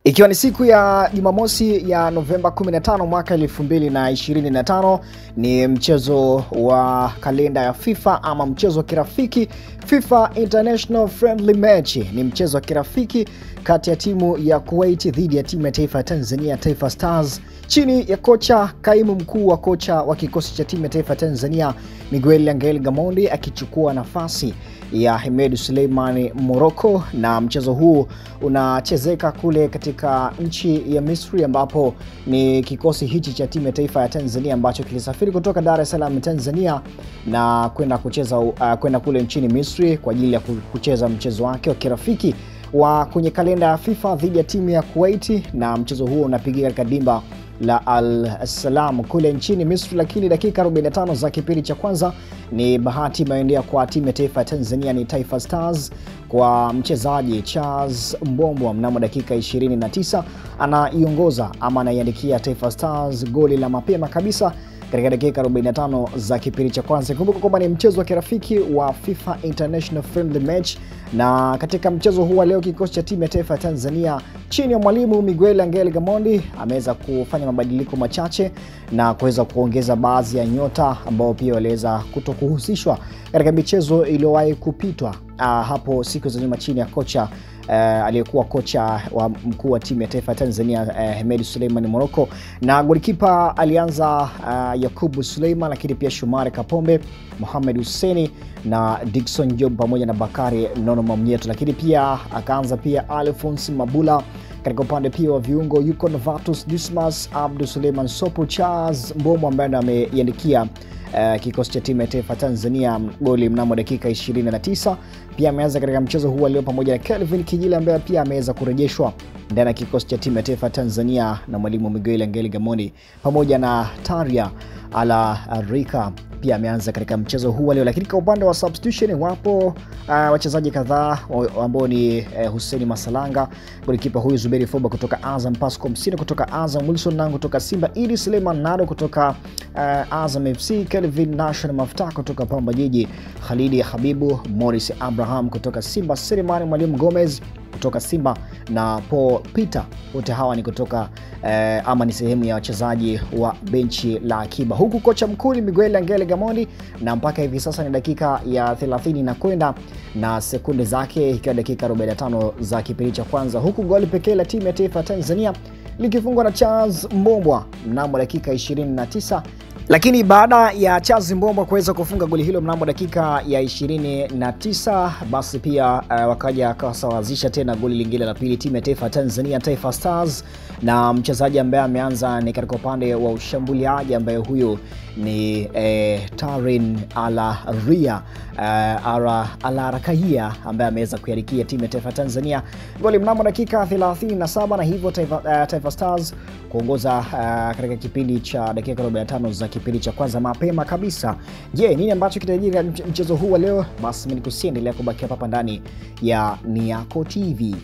Ikiwa ni siku ya Jumamosi ya Novemba 15 mwaka 2025, ni mchezo wa kalenda ya FIFA ama mchezo wa kirafiki, FIFA International Friendly Match. Ni mchezo wa kirafiki kati ya timu ya Kuwait dhidi ya timu ya taifa ya Tanzania, Taifa Stars, chini ya kocha kaimu mkuu wa kocha wa kikosi cha timu ya taifa ya Tanzania, Miguel Angel Gamondi, akichukua nafasi ya Hemed Suleiman Morocco. Na mchezo huu unachezeka kule katika nchi ya Misri, ambapo ni kikosi hichi cha timu ya taifa ya Tanzania ambacho kilisafiri kutoka Dar es Salaam, Tanzania, na kwenda kule nchini Misri kwa ajili ya kucheza mchezo wake wa kirafiki wa kwenye kalenda ya FIFA dhidi ya timu ya Kuwait. Na mchezo huo unapigia katika dimba la Al-Salam kule nchini Misri, lakini dakika 45 za kipindi cha kwanza ni bahati imeendea kwa timu ya taifa ya Tanzania, ni Taifa Stars, kwa mchezaji Charles Mbombo. Mnamo dakika 29 anaiongoza ama anaiandikia Taifa Stars goli la mapema kabisa katika dakika 45 za kipindi cha kwanza. Kumbuka kwamba ni mchezo wa kirafiki wa FIFA International Friendly Match, na katika mchezo huu leo kikosi cha timu ya taifa ya Tanzania chini ya mwalimu Miguel Angel Gamondi ameweza kufanya mabadiliko machache na kuweza kuongeza baadhi ya nyota ambao pia waliweza kutokuhusishwa katika michezo iliyowahi kupitwa hapo siku za nyuma chini ya kocha aliyekuwa kocha wa mkuu wa timu ya taifa ya Tanzania, Hemed Suleiman Morocco. Na golikipa alianza Yakubu Suleiman, lakini pia Shumari Kapombe, Mohamed Hussein na Dickson Job pamoja na Bakari Nono Mamnyeto, lakini pia akaanza pia Alphonse Mabula. Katika upande pia wa viungo yuko Novatus Dismas, Abdul Suleiman Sopo, Charles Mbombo ambaye ameiandikia kikosi cha timu ya taifa Tanzania goli mnamo dakika 29. Pia ameanza katika mchezo huu leo pamoja na Kelvin Kijile ambaye pia ameweza kurejeshwa ndani ya kikosi cha timu ya taifa Tanzania na mwalimu Miguel Angel Gamondi, pamoja na Taria Alarika pia ameanza katika mchezo huu leo. Lakini kwa upande wa substitution wapo wachezaji kadhaa ambao ni Hussein Masalanga, golikipa huyu, Zuberi Foba kutoka Azam, Pascal Msina kutoka Azam, Wilson Nangu kutoka Simba, Idi Suleiman Nado kutoka Azam FC, Kelvin Nation Mafta kutoka Pamba Jiji, Khalidi Habibu, Morris Abraham kutoka Simba, Selemani Mwalimu Gomez kutoka Simba na Paul Peter. Wote hawa ni kutoka ama ni sehemu ya wachezaji wa benchi la akiba, huku kocha mkuu ni Miguel Angel Gamondi, na mpaka hivi sasa ni dakika ya 30 na kwenda na sekunde zake, ikiwa dakika 45 za kipindi cha kwanza, huku goli pekee la timu ya taifa Tanzania likifungwa na Charles Mbombo mnamo dakika 29. Lakini baada ya Charles Mbombo kuweza kufunga goli hilo mnamo dakika ya 29, basi pia wakaja akasawazisha tena goli lingine la pili timu ya taifa Tanzania, Taifa Stars, na mchezaji ambaye ameanza ni katika upande wa ushambuliaji ambaye huyo ni Tarin Alarakahia ambaye ameweza kuiandikia timu ya taifa Tanzania goli mnamo dakika 37, na hivyo Taifa Stars kuongoza katika kipindi cha dakika 45 za kipindi cha kwanza mapema kabisa. Je, nini ambacho kitajiri mchezo huu leo? Basi mimi nikusiendelea kubaki hapa ndani ya Niako TV.